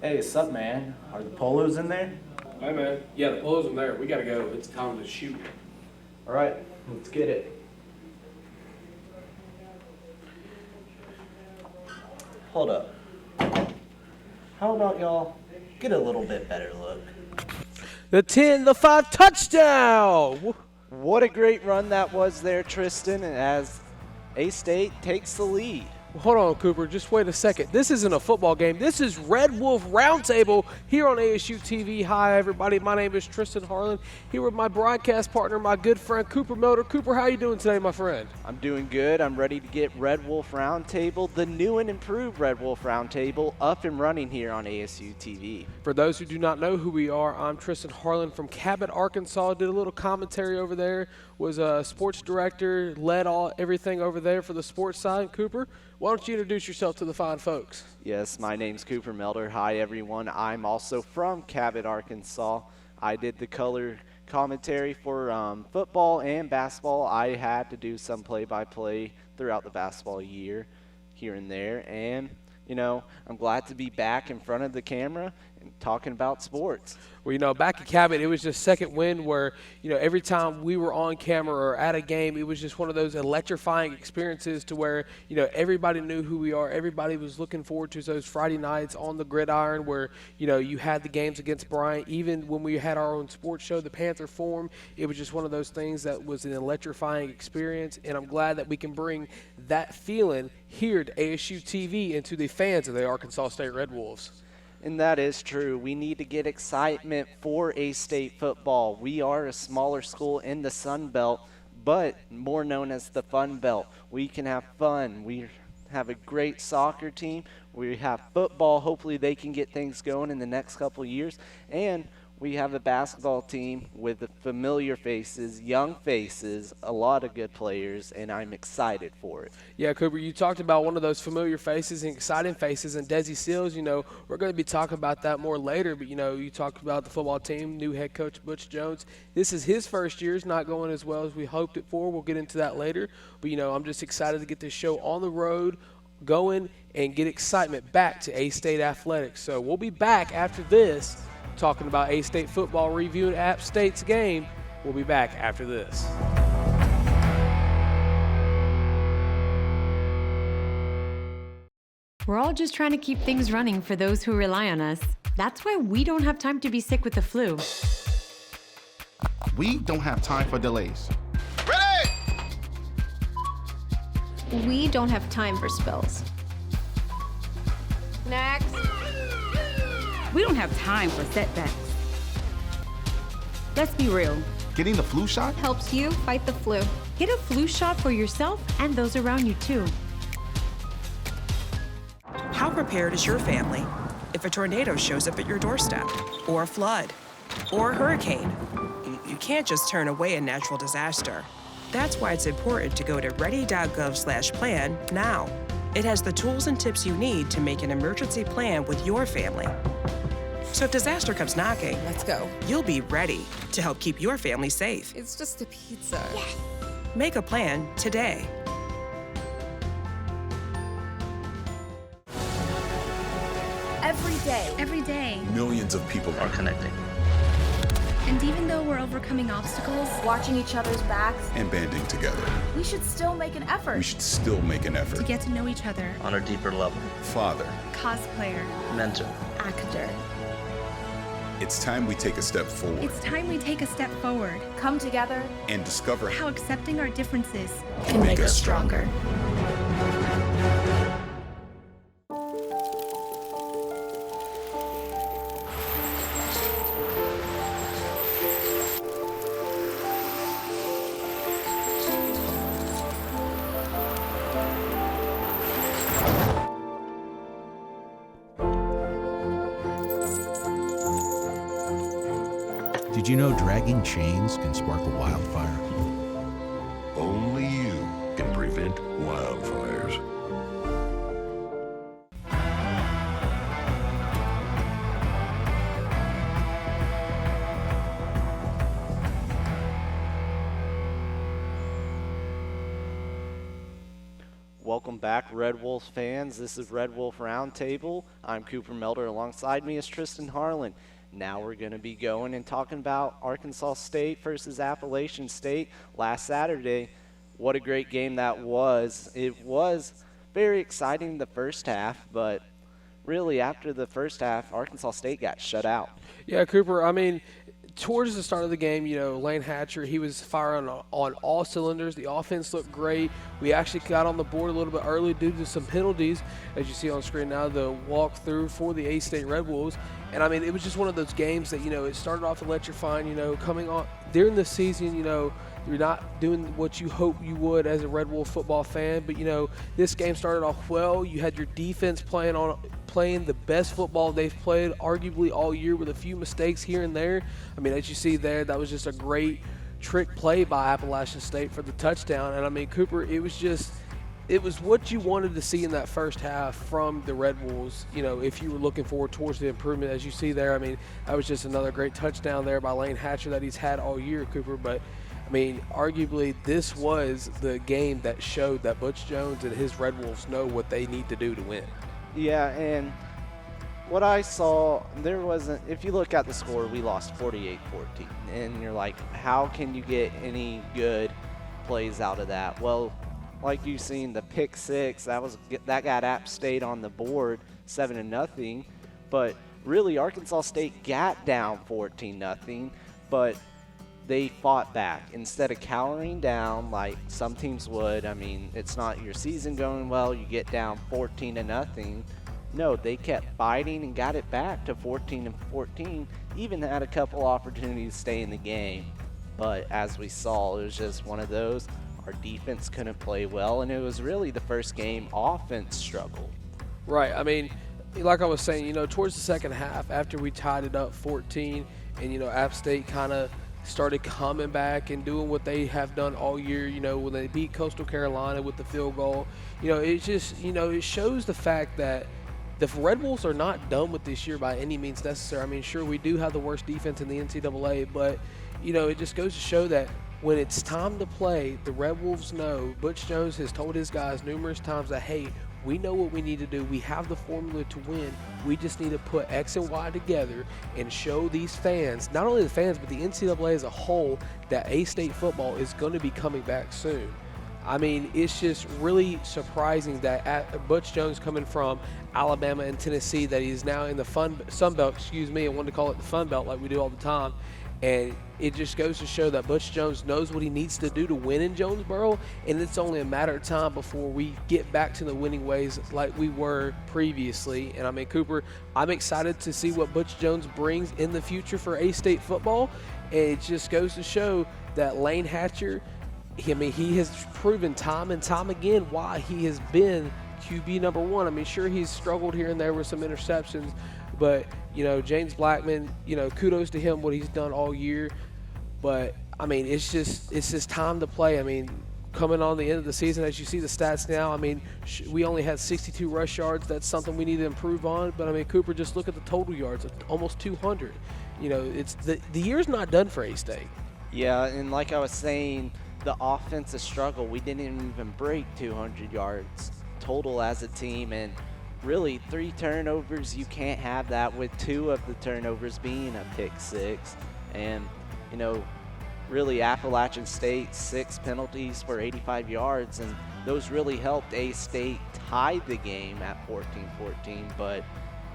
Hey, what's up, man? Are the polos in there? Hey, man. Yeah, the polos are there. We gotta go. It's time to shoot. All right, let's get it. Hold up. How about y'all get a little bit better look? The 10, the 5 touchdown! What a great run that was there, Tristan, as A-State takes the lead. Hold on, Cooper. Just wait a second. This isn't a football game. This is Red Wolf Roundtable here on ASU-TV. Hi, everybody. My name is Tristan Harlan. Here with my broadcast partner, my good friend Cooper Milder. Cooper, how you doing today, my friend? I'm doing good. I'm ready to get Red Wolf Roundtable, the new and improved Red Wolf Roundtable, up and running here on ASU-TV. For those who do not know who we are, I'm Tristan Harlan from Cabot, Arkansas. Did a little commentary over there. Was a sports director, led everything over there for the sports side. Cooper, why don't you introduce yourself to the fine folks? Yes, my name's Cooper Melder. Hi, everyone. I'm also from Cabot, Arkansas. I did the color commentary for football and basketball. I had to do some play-by-play throughout the basketball year here and there. And, you know, I'm glad to be back in front of the camera and talking about sports. Well, you know, back at Cabot, it was just second wind where, you know, every time we were on camera or at a game, it was just one of those electrifying experiences to where, you know, everybody knew who we are. Everybody was looking forward to those Friday nights on the gridiron where, you know, you had the games against Bryant. Even when we had our own sports show, the Panther Forum, it was just one of those things that was an electrifying experience. And I'm glad that we can bring that feeling here to ASU TV and to the fans of the Arkansas State Red Wolves. And that is true. We need to get excitement for A-State football. We are a smaller school in the Sun Belt, but more known as the Fun Belt. We can have fun. We have a great soccer team. We have football. Hopefully they can get things going in the next couple of years. And we have a basketball team with familiar faces, young faces, a lot of good players, and I'm excited for it. Yeah, Cooper, you talked about one of those familiar faces and exciting faces, and Desi Seals. You know, we're going to be talking about that more later, but, you know, you talked about the football team, new head coach Butch Jones. This is his first year. It's not going as well as we hoped it for. We'll get into that later. But, you know, I'm just excited to get this show on the road, going, and get excitement back to A-State athletics. So we'll be back after this talking about A-State football, reviewing App State's game. We'll be back after this. We're all just trying to keep things running for those who rely on us. That's why we don't have time to be sick with the flu. We don't have time for delays. Ready! We don't have time for spills. Next. We don't have time for setbacks. Let's be real. Getting the flu shot helps you fight the flu. Get a flu shot for yourself and those around you too. How prepared is your family if a tornado shows up at your doorstep, or a flood, or a hurricane? You can't just turn away a natural disaster. That's why it's important to go to ready.gov/plan now. It has the tools and tips you need to make an emergency plan with your family. So if disaster comes knocking, Let's go. you'll be ready to help keep your family safe. It's just a pizza. Yes. Make a plan today. Every day, Millions of people are connecting and even though we're overcoming obstacles, Watching each other's backs, and banding together. we should still make an effort. We should still make an to effort. get to know each other, on a deeper level. Father, cosplayer, Mentor. actor. it's time we take a step forward It's time we take a step forward. Come together. and discover How accepting our differences can make us stronger. Did you know dragging chains can spark a wildfire? Only you can prevent wildfires. Welcome back, Red Wolves fans. This is Red Wolf Roundtable. I'm Cooper Melder. Alongside me is Tristan Harlan. Now we're going to be going and talking about Arkansas State versus Appalachian State last Saturday. What a great game that was. It was very exciting the first half, but really after the first half, Arkansas State got shut out. Yeah, Cooper, I mean, towards the start of the game, Lane Hatcher, he was firing on all cylinders. The offense looked great. We actually got on the board a little bit early due to some penalties, as you see on screen now, the walkthrough for the A-State Red Wolves. And, I mean, it was just one of those games that, it started off electrifying, coming on during the season, you're not doing what you hope you would as a Red Wolf football fan. But, this game started off well. You had your defense playing the best football they've played arguably all year with a few mistakes here and there. I mean, as you see there, that was just a great trick play by Appalachian State for the touchdown. And, I mean, Cooper, it was what you wanted to see in that first half from the Red Wolves, if you were looking forward towards the improvement. As you see there, I mean, that was just another great touchdown there by Lane Hatcher that he's had all year, Cooper. But, I mean, arguably this was the game that showed that Butch Jones and his Red Wolves know what they need to do to win. Yeah, and what I saw, there wasn't, if you look at the score, we lost 48-14. And you're like, how can you get any good plays out of that? Well, like you've seen, the pick six, that got App State on the board 7-0. But really, Arkansas State got down 14-0, but they fought back instead of cowering down like some teams would. I mean, it's not your season going well, you get down 14-0. No, they kept fighting and got it back to 14-14, even had a couple opportunities to stay in the game. But as we saw, it was just one of those. Our defense couldn't play well, and it was really the first game offense struggled. Right. I mean, like I was saying, towards the second half, after we tied it up 14, and, App State kind of started coming back and doing what they have done all year, when they beat Coastal Carolina with the field goal. It just, it shows the fact that the Red Wolves are not done with this year by any means necessary. I mean, sure, we do have the worst defense in the NCAA, but, it just goes to show that when it's time to play, the Red Wolves know. Butch Jones has told his guys numerous times that, hey, we know what we need to do. We have the formula to win. We just need to put X and Y together and show these fans, not only the fans, but the NCAA as a whole, that A-State football is going to be coming back soon. I mean, it's just really surprising that Butch Jones coming from Alabama and Tennessee, that he's now in the Sun Belt, I wanted to call it the Fun Belt like we do all the time. And it just goes to show that Butch Jones knows what he needs to do to win in Jonesboro, and it's only a matter of time before we get back to the winning ways like we were previously. And I mean, Cooper, I'm excited to see what Butch Jones brings in the future for A-State football. And it just goes to show that Lane Hatcher, he has proven time and time again why he has been QB number one. I mean, sure, he's struggled here and there with some interceptions, but, James Blackman, kudos to him, what he's done all year. But, I mean, it's just time to play. I mean, coming on the end of the season, as you see the stats now, I mean, we only had 62 rush yards. That's something we need to improve on. But, I mean, Cooper, just look at the total yards, almost 200. It's the year's not done for A-State. Yeah, and like I was saying, the offensive struggle, we didn't even break 200 yards total as a team. And really, 3 turnovers, you can't have that, with 2 of the turnovers being a pick six. And, really Appalachian State, 6 penalties for 85 yards, and those really helped A-State tie the game at 14-14. But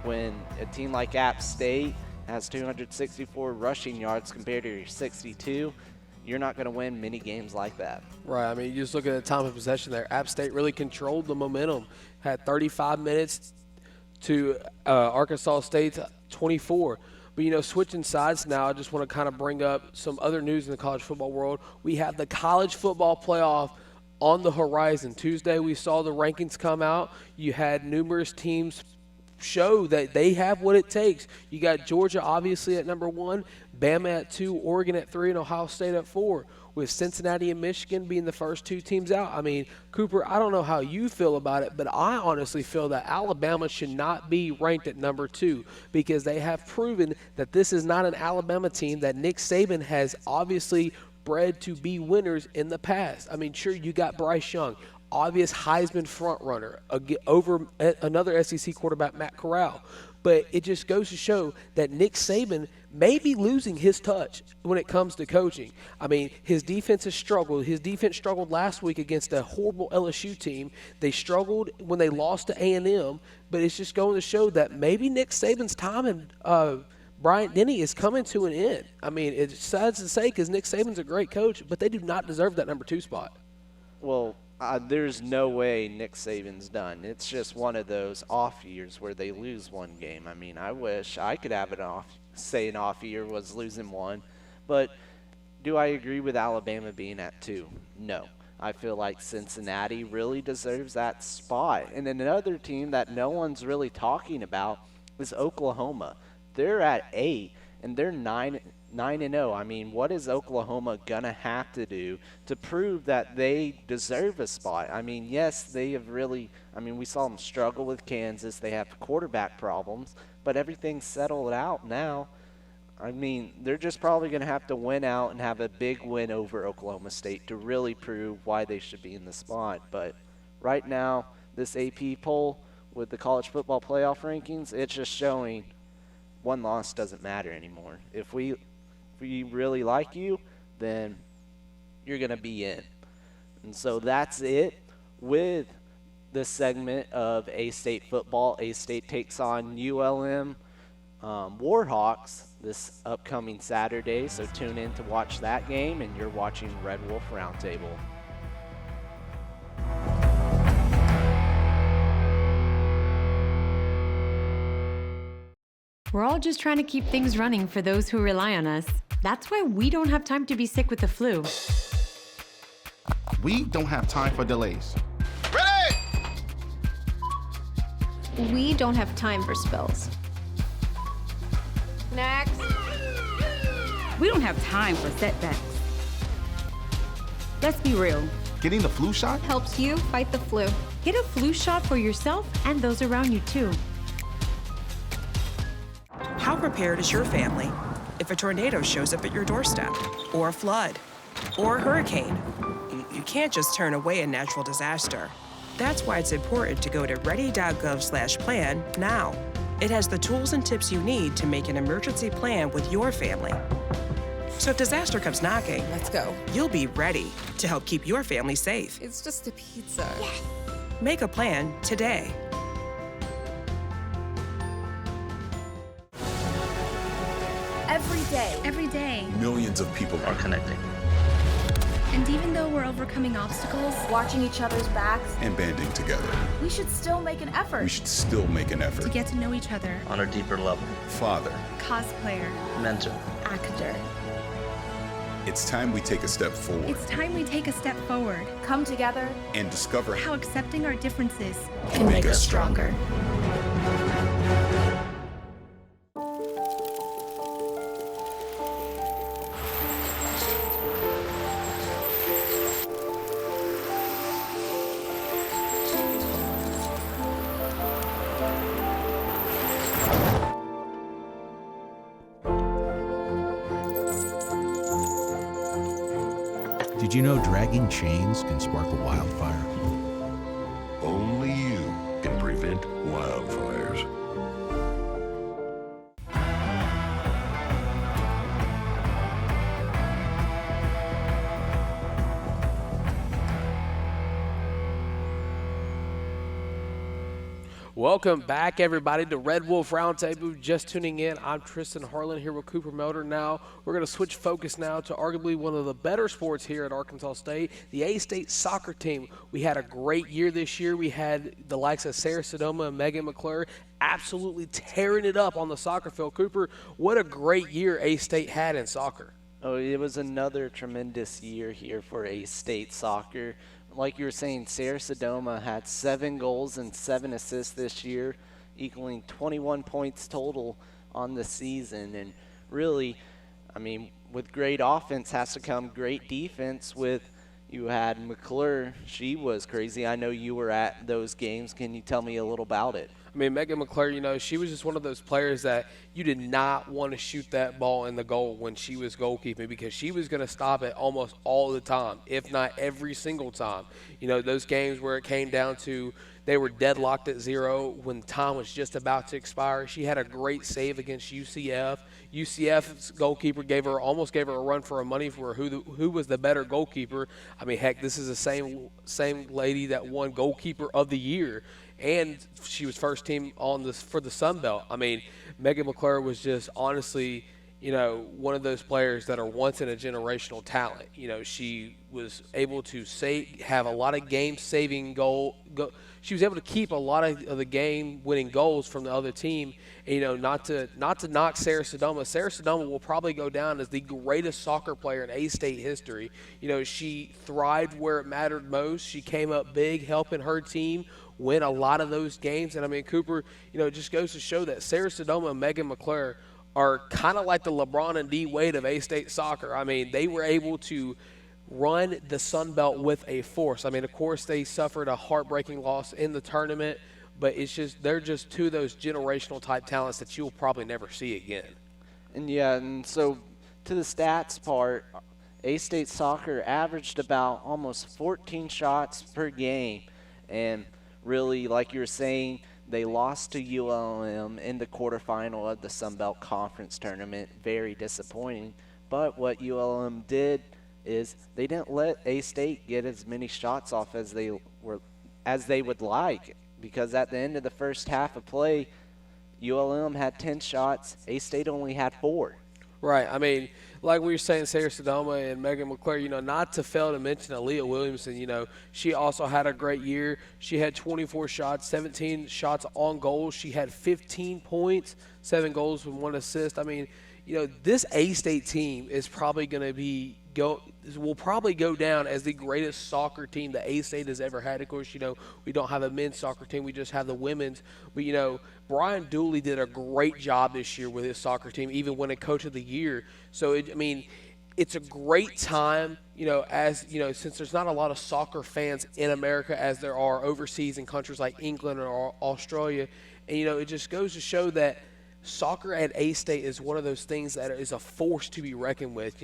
when a team like App State has 264 rushing yards compared to your 62, you're not going to win many games like that. Right. I mean, you just look at the time of possession there. App State really controlled the momentum. Had 35 minutes to Arkansas State's 24. But, switching sides now, I just want to kind of bring up some other news in the college football world. We have the college football playoff on the horizon. Tuesday, we saw the rankings come out. You had numerous teams show that they have what it takes. You got Georgia obviously at number 1, Bama at 2, Oregon at 3, and Ohio State at 4, with Cincinnati and Michigan being the first 2 teams out. I mean, Cooper, I don't know how you feel about it, but I honestly feel that Alabama should not be ranked at number 2, because they have proven that this is not an Alabama team that Nick Saban has obviously bred to be winners in the past. I mean, sure, you got Bryce Young. obvious Heisman front runner over another SEC quarterback, Matt Corral. But it just goes to show that Nick Saban may be losing his touch when it comes to coaching. I mean, his defense has struggled. His defense struggled last week against a horrible LSU team. They struggled when they lost to A&M. But it's just going to show that maybe Nick Saban's time and Bryant Denny is coming to an end. I mean, it's sad to say because Nick Saban's a great coach, but they do not deserve that number 2 spot. Well, there's no way Nick Saban's done. It's just one of those off years where they lose one game. I mean, I wish I could have an off year was losing one. But do I agree with Alabama being at 2? No. I feel like Cincinnati really deserves that spot. And another team that no one's really talking about is Oklahoma. They're at 8, and they're 9-0. I mean, what is Oklahoma going to have to do to prove that they deserve a spot? I mean, yes, they have really – I mean, we saw them struggle with Kansas. They have quarterback problems, but everything's settled out now. I mean, they're just probably going to have to win out and have a big win over Oklahoma State to really prove why they should be in the spot. But right now, this AP poll with the college football playoff rankings, it's just showing one loss doesn't matter anymore. If we really like you, then you're going to be in. And so that's it with this segment of A-State football. A-State takes on ULM Warhawks this upcoming Saturday, so tune in to watch that game, and you're watching Red Wolf Roundtable. We're all just trying to keep things running for those who rely on us. That's why we don't have time to be sick with the flu. We don't have time for delays. We don't have time for spills. Next. We don't have time for setbacks. Let's be real. Getting the flu shot helps you fight the flu. Get a flu shot for yourself and those around you too. How prepared is your family if a tornado shows up at your doorstep, or a flood, or a hurricane? You can't just turn away a natural disaster. That's why it's important to go to ready.gov/plan now. It has the tools and tips you need to make an emergency plan with your family. So if disaster comes knocking, let's go. You'll be ready to help keep your family safe. It's just a pizza. Yes. Make a plan today. Every day. Millions of people are connecting. And even though we're overcoming obstacles, watching each other's backs, and banding together, we should still make an effort. We should still make an effort to get to know each other on a deeper level. Father, cosplayer, mentor, actor. It's time we take a step forward. It's time we take a step forward. Come together and discover how accepting our differences can make us stronger. Did you know dragging chains can spark a wildfire? Only you can prevent wildfires. Welcome back, everybody, to Red Wolf Roundtable. Just tuning in, I'm Tristan Harlan here with Cooper Melder. Now, we're going to switch focus now to arguably one of the better sports here at Arkansas State, the A-State soccer team. We had a great year this year. We had the likes of Sarah Sodoma and Megan McClure absolutely tearing it up on the soccer field. Cooper, what a great year A-State had in soccer. Oh, it was another tremendous year here for A-State soccer. Like you were saying, Sarah Sodoma had 7 goals and 7 assists this year, equaling 21 points total on the season. And really, I mean, with great offense has to come great defense. You had McClure. She was crazy. I know you were at those games. Can you tell me a little about it? I mean, Megan McClure, she was just one of those players that you did not want to shoot that ball in the goal when she was goalkeeping because she was going to stop it almost all the time, if not every single time. Those games where it came down to they were deadlocked at 0 when time was just about to expire. She had a great save against UCF. UCF's goalkeeper almost gave her a run for her money for who was the better goalkeeper. I mean, heck, this is the same lady that won Goalkeeper of the Year, and she was first team for the Sun Belt. I mean, Megan McClure was just honestly, one of those players that are once in a generational talent. She was able to have a lot of game-saving She was able to keep a lot of the game-winning goals from the other team. And, not to knock Sarah Sodoma. Sarah Sodoma will probably go down as the greatest soccer player in A-State history. She thrived where it mattered most. She came up big, helping her team win a lot of those games. And, I mean, Cooper, it just goes to show that Sarah Sodoma and Megan McClure are kind of like the LeBron and D. Wade of A-State soccer. I mean, they were able to run the Sun Belt with a force. I mean, of course, they suffered a heartbreaking loss in the tournament, but they're just two of those generational type talents that you'll probably never see again. And so to the stats part, A-State soccer averaged about almost 14 shots per game, and really, like you were saying, they lost to ULM in the quarterfinal of the Sun Belt Conference Tournament. Very disappointing. But what ULM did is they didn't let A-State get as many shots off as they would like, because at the end of the first half of play, ULM had 10 shots, A-State only had 4. Right. I mean, like we were saying, Sarah Sodoma and Megan McClure, not to fail to mention Aaliyah Williamson, she also had a great year. She had 24 shots, 17 shots on goal. She had 15 points, 7 goals with 1 assist. I mean, this A-State team is probably going to will probably go down as the greatest soccer team that A-State has ever had. Of course, we don't have a men's soccer team. We just have the women's. But, Brian Dooley did a great job this year with his soccer team, even winning Coach of the Year. So, it's a great time, since there's not a lot of soccer fans in America as there are overseas in countries like England or Australia. And, it just goes to show that soccer at A-State is one of those things that is a force to be reckoned with.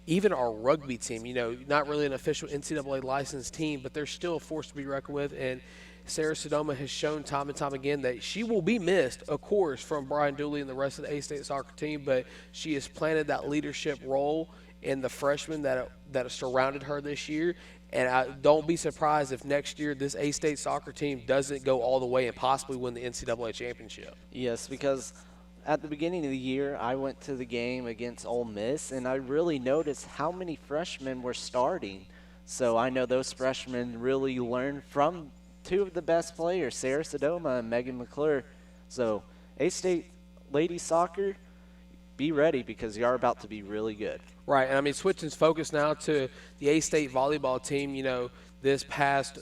Even our rugby team, not really an official NCAA licensed team, but they're still a force to be reckoned with. And Sarah Sodoma has shown time and time again that she will be missed, of course, from Brian Dooley and the rest of the A-State soccer team, but she has planted that leadership role in the freshmen that have surrounded her this year. And don't be surprised if next year this A-State soccer team doesn't go all the way and possibly win the NCAA championship. Yes, because at the beginning of the year, I went to the game against Ole Miss, and I really noticed how many freshmen were starting. So I know those freshmen really learned from two of the best players, Sarah Sodoma and Megan McClure. So A-State ladies soccer, be ready because you are about to be really good. Right, and switching focus now to the A-State volleyball team, this past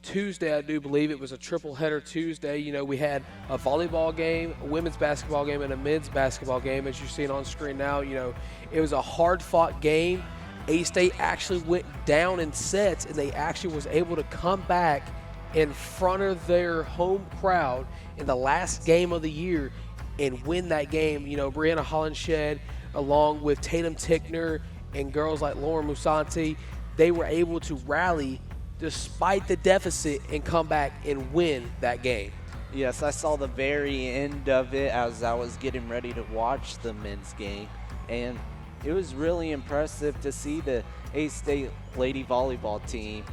Tuesday, I do believe it was a triple header Tuesday. We had a volleyball game, a women's basketball game, and a men's basketball game, as you're seeing on screen now. It was a hard-fought game. A-State actually went down in sets, and they actually was able to come back in front of their home crowd in the last game of the year and win that game. Brianna Hollenshed, along with Tatum Tickner and girls like Lauren Musanti, they were able to rally despite the deficit and come back and win that game. Yes, I saw the very end of it as I was getting ready to watch the men's game, and it was really impressive to see the A-State lady volleyball team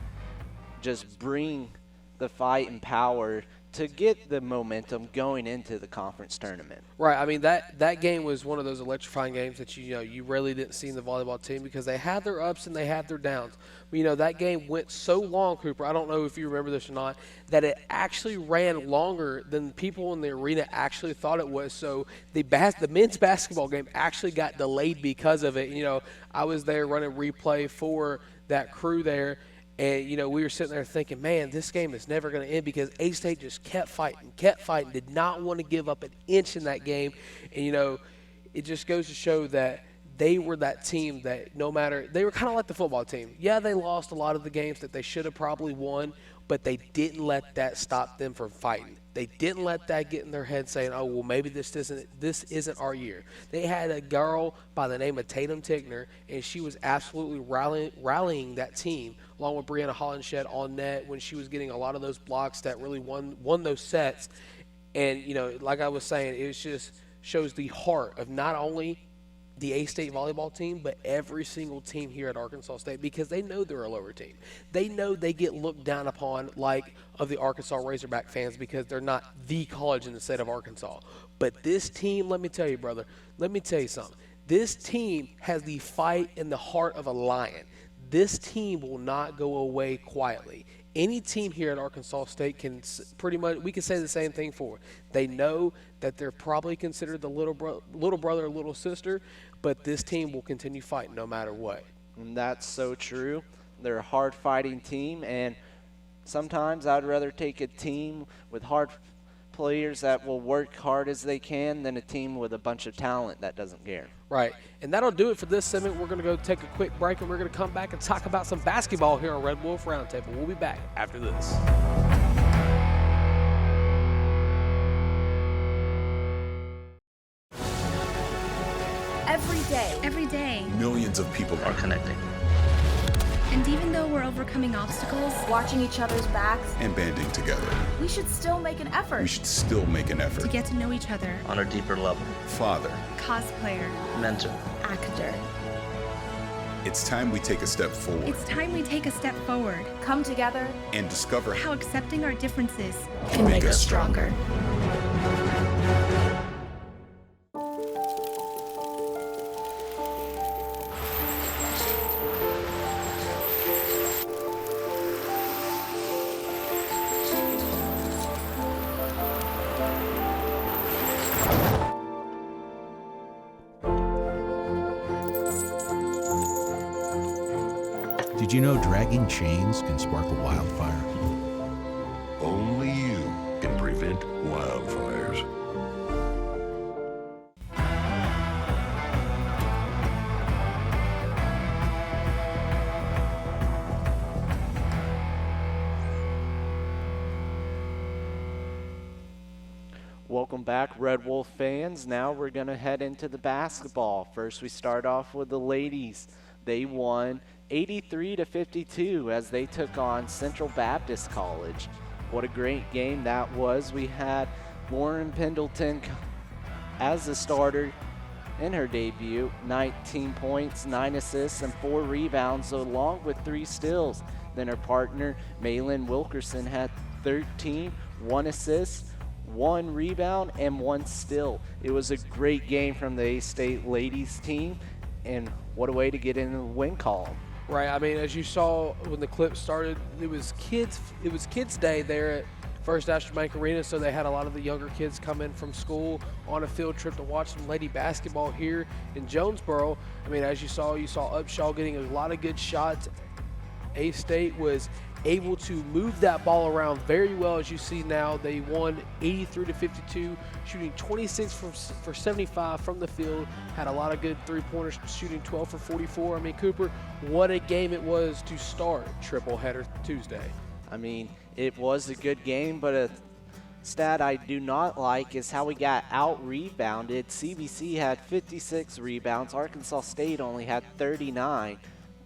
just bring the fight and power to get the momentum going into the conference tournament. Right. That game was one of those electrifying games that you really didn't see in the volleyball team because they had their ups and they had their downs. But, that game went so long, Cooper, I don't know if you remember this or not, that it actually ran longer than people in the arena actually thought it was. So the men's basketball game actually got delayed because of it. I was there running replay for that crew there. And, we were sitting there thinking, man, this game is never going to end because A-State just kept fighting, did not want to give up an inch in that game. And, it just goes to show that they were that team that they were kind of like the football team. Yeah, they lost a lot of the games that they should have probably won, but they didn't let that stop them from fighting. They didn't let that get in their head saying, oh, well, maybe this isn't our year. They had a girl by the name of Tatum Tickner, and she was absolutely rallying that team, along with Brianna Hollenshed on net when she was getting a lot of those blocks that really won those sets. And, you know, like I was saying, it just shows the heart of not only the A-State volleyball team, but every single team here at Arkansas State, because they know they're a lower team. They know they get looked down upon like of the Arkansas Razorback fans because they're not the college in the state of Arkansas. But this team, let me tell you, brother, let me tell you something. This team has the fight in the heart of a lion. This team will not go away quietly. Any team here at Arkansas State can pretty much, we can say the same thing for. They know that they're probably considered the little brother or little sister, but this team will continue fighting no matter what. And that's so true. They're a hard-fighting team, and sometimes I'd rather take a team with hard players that will work hard as they can than a team with a bunch of talent that doesn't care. Right, and that'll do it for this segment. We're going to go take a quick break, and we're going to come back and talk about some basketball here on Red Wolf Roundtable. We'll be back after this. Every day, Millions of people are connecting and even though we're overcoming obstacles, watching each other's backs, and banding together. we should still make an effort. We should still make an to effort. get to know each other, On a deeper level. Father, cosplayer, Mentor. actor. it's time we take a step forward It's time we take a step forward, Come together. and discover how accepting our differences can make us stronger. Did you know dragging chains can spark a wildfire? Only you can prevent wildfires. Welcome back, Red Wolf fans. Now we're going to head into the basketball. First, we start off with the ladies. They won 83-52 as they took on Central Baptist College. What a great game that was. We had Lauren Pendleton as the starter in her debut, 19 points, 9 assists, and 4 rebounds, along with 3 steals. Then her partner, Maylin Wilkerson, had 13, 1 assist, 1 rebound, and 1 steal. It was a great game from the A-State ladies team, and what a way to get into the win column. Right, I mean, as you saw when the clip started, it was kids day there at First National Bank Arena, so they had a lot of the younger kids come in from school on a field trip to watch some lady basketball here in Jonesboro. I mean, as you saw Upshaw getting a lot of good shots. A-State was able to move that ball around very well. As you see now, they won 83-52, shooting 26 for 75 from the field. Had a lot of good three-pointers, shooting 12 for 44. I mean, Cooper, what a game it was to start triple header Tuesday. I mean, it was a good game, but a stat I do not like is how we got out-rebounded. CBC had 56 rebounds. Arkansas State only had 39.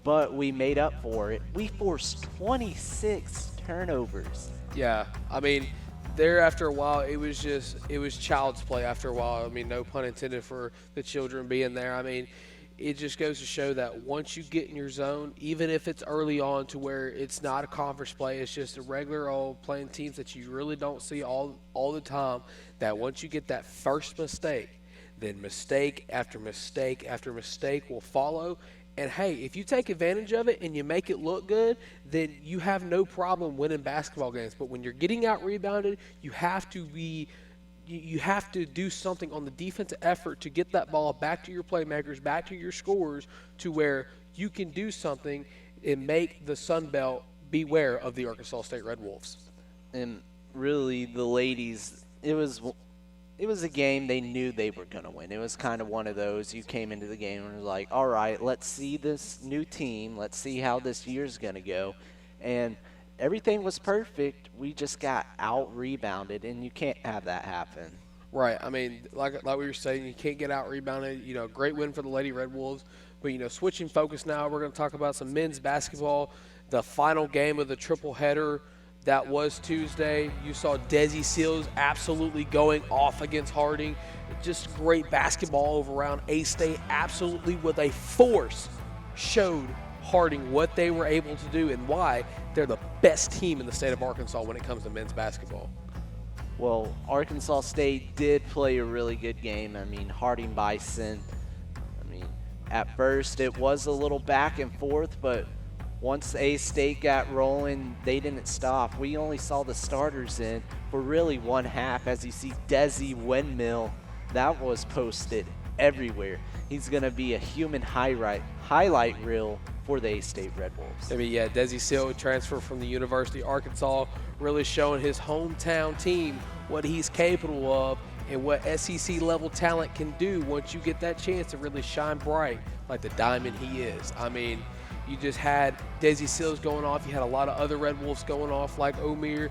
But we made up for it. We forced 26 turnovers. Yeah, I mean, there after a while, it was child's play after a while. I mean, no pun intended for the children being there. I mean, it just goes to show that once you get in your zone, even if it's early on to where it's not a conference play, it's just a regular old playing teams that you really don't see all the time, that once you get that first mistake, then mistake after mistake after mistake will follow. And hey, if you take advantage of it and you make it look good, then you have no problem winning basketball games. But when you're getting out rebounded, you have to do something on the defensive effort to get that ball back to your playmakers, back to your scorers, to where you can do something and make the Sun Belt beware of the Arkansas State Red Wolves. And really, the ladies, it was a game they knew they were going to win. It was kind of one of those, you came into the game and was like, all right, let's see this new team. Let's see how this year's going to go. And everything was perfect. We just got out-rebounded, and you can't have that happen. Right. I mean, like we were saying, you can't get out-rebounded. Great win for the Lady Red Wolves. But, switching focus now, we're going to talk about some men's basketball. The final game of the triple header that was Tuesday. You saw Desi Seals absolutely going off against Harding. Just great basketball over around. A-State absolutely with a force showed Harding what they were able to do and why they're the best team in the state of Arkansas when it comes to men's basketball. Well, Arkansas State did play a really good game. I mean, Harding Bison, at first it was a little back and forth, but once A-State got rolling, they didn't stop. We only saw the starters in for really one half. As you see, Desi Windmill, that was posted everywhere. He's going to be a human highlight reel for the A-State Red Wolves. I mean, yeah, Desi Seal transfer from the University of Arkansas, really showing his hometown team what he's capable of and what SEC level talent can do once you get that chance to really shine bright like the diamond he is. I mean, you just had Desi Seals going off. You had a lot of other Red Wolves going off like Omer.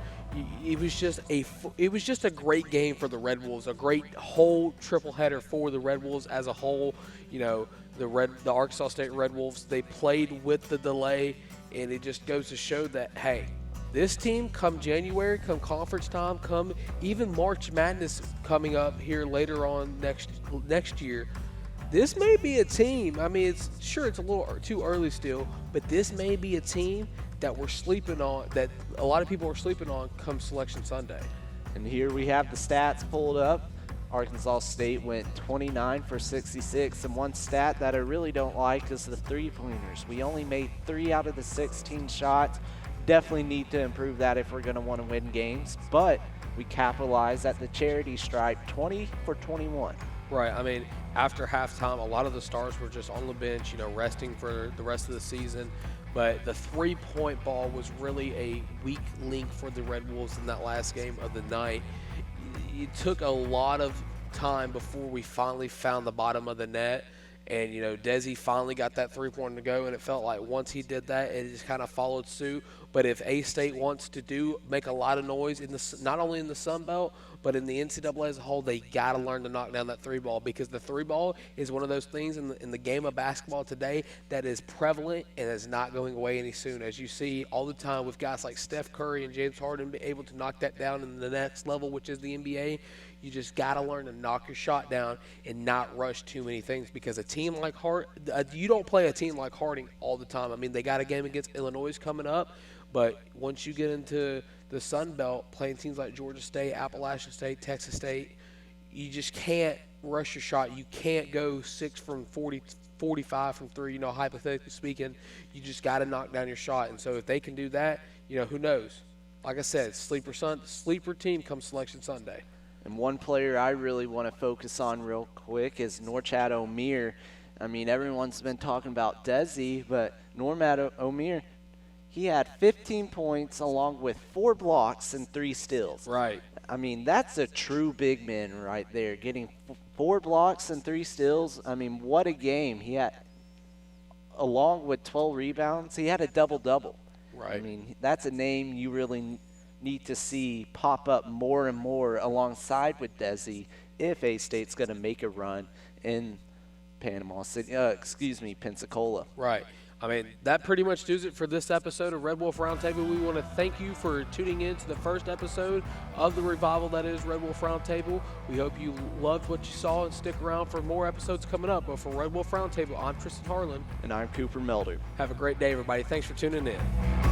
It was just a great game for the Red Wolves, a great whole triple header for the Red Wolves as a whole. The Arkansas State Red Wolves, they played with the delay, and it just goes to show that, hey, this team come January, come conference time, come even March Madness coming up here later on next year, this may be a team. I mean, it's a little too early still, but this may be a team that we're sleeping on, that a lot of people are sleeping on come Selection Sunday. And here we have the stats pulled up. Arkansas State went 29 for 66, and one stat that I really don't like is the three-pointers. We only made 3 out of the 16 shots. Definitely need to improve that if we're going to want to win games, but we capitalized at the charity stripe, 20 for 21. Right. I mean, after halftime, a lot of the stars were just on the bench, resting for the rest of the season. But the three-point ball was really a weak link for the Red Wolves in that last game of the night. It took a lot of time before we finally found the bottom of the net. And, Desi finally got that three-pointer to go, and it felt like once he did that, it just kind of followed suit. But if A-State wants to make a lot of noise, not only in the Sun Belt, but in the NCAA as a whole, they got to learn to knock down that three ball, because the three ball is one of those things in the game of basketball today that is prevalent and is not going away any soon. As you see all the time with guys like Steph Curry and James Harden be able to knock that down in the next level, which is the NBA, you just got to learn to knock your shot down and not rush too many things, because a team like you don't play a team like Harding all the time. I mean, they got a game against Illinois coming up, but once you get into the Sun Belt, playing teams like Georgia State, Appalachian State, Texas State, you just can't rush your shot. You can't go 6 from 40, 45 from 3, hypothetically speaking. You just got to knock down your shot. And so if they can do that, who knows? Like I said, sleeper team comes Selection Sunday. And one player I really want to focus on real quick is Norchad Omer. I mean, everyone's been talking about Desi, but Norchad Omer, he had 15 points along with 4 blocks and 3 steals. Right. I mean, that's a true big man right there, getting 4 blocks and 3 steals. I mean, what a game. He had, along with 12 rebounds, he had a double-double. Right. I mean, that's a name you really need to see pop up more and more alongside with Desi if A-State's going to make a run in Pensacola. Right. I mean, that pretty much does it for this episode of Red Wolf Roundtable. We want to thank you for tuning in to the first episode of the revival that is Red Wolf Roundtable. We hope you loved what you saw and stick around for more episodes coming up. But for Red Wolf Roundtable, I'm Tristan Harlan. And I'm Cooper Melder. Have a great day, everybody. Thanks for tuning in.